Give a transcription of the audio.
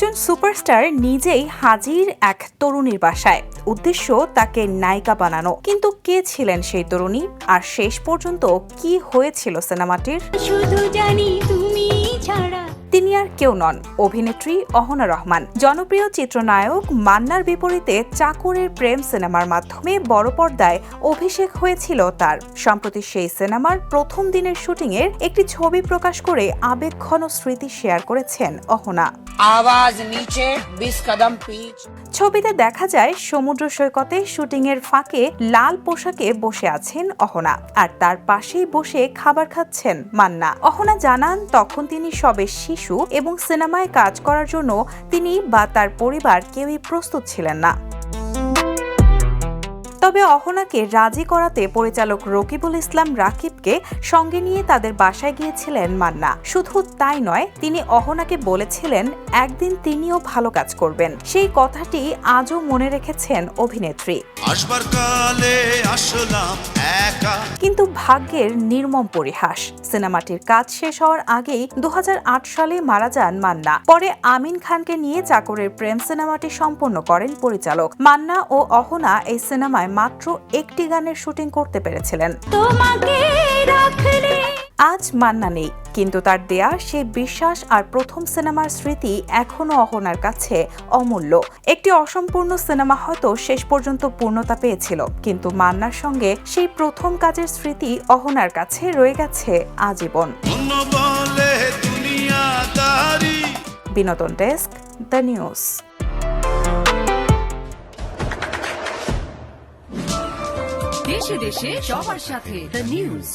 একজন সুপারস্টার নিজেই হাজির এক তরুণীর বাসায়, উদ্দেশ্য তাকে নায়িকা বানানো। কিন্তু কে ছিলেন সেই তরুণী, আর শেষ পর্যন্ত কি হয়েছিল সিনেমাটির? শুধু জানি তুমি ছাড়া। তিনি আর কেউ নন, অভিনেত্রী অহনা রহমান। জনপ্রিয় চিত্রনায়ক মান্নার বিপরীতে চাকরের প্রেম সিনেমার মাধ্যমে বড় পর্দায় অভিষেক হয়েছিল তার। সম্প্রতি সেই সিনেমার প্রথম দিনের শুটিংয়ের একটি ছবি প্রকাশ করে আবেগঘন স্মৃতি শেয়ার করেছেন অহনা। आवाज नीचे 20 कदम पीछ। ছবিতে দেখা যায় সমুদ্র সৈকতে শুটিংয়ের ফাঁকে লাল পোশাকে বসে আছেন অহনা, আর তার পাশেই বসে খাবার খাচ্ছেন মান্না। অহনা জানান তখন তিনি সবে শিশু এবং সিনেমায় কাজ করার জন্য তিনি বা তার পরিবার কেউই প্রস্তুত ছিলেন না। তবে অহনাকে রাজি করাতে পরিচালক রকিবুল ইসলাম রাকিবকে সঙ্গে নিয়ে তাদের বাসায় গিয়েছিলেন মান্না। শুধু তাই নয়, তিনি অহনাকে বলেছিলেন একদিন তিনিও ভালো কাজ করবেন। সেই কথাটি আজও মনে রেখেছেন অভিনেত্রী। কিন্তু ভাগ্যের নির্মম পরিহাস, সিনেমাটির কাজ শেষ হওয়ার আগেই 2008 সালে মারা যান মান্না। পরে আমিন খানকে নিয়ে চাকরের প্রেম সিনেমাটি সম্পন্ন করেন পরিচালক। মান্না ও অহনা এই সিনেমায় মাত্র একটি গানের শুটিং করতে পেরেছিলেন। তোমাকে রাখলে আজ মান্না নেই, কিন্তু তার দেয়া সেই বিশ্বাস আর প্রথম সিনেমার স্মৃতি এখনো অহনার কাছে অমূল্য। একটি অসম্পূর্ণ সিনেমা হয়তো শেষ পর্যন্ত পূর্ণতা পেয়েছিল, কিন্তু মান্নার সঙ্গে সেই প্রথম কাজের স্মৃতি অহনার কাছে রয়ে গেছে আজীবন। বিনোদন ডেস্ক, দ্য নিউজ। দেশে দেশে সবার সাথে দ্য নিউজ।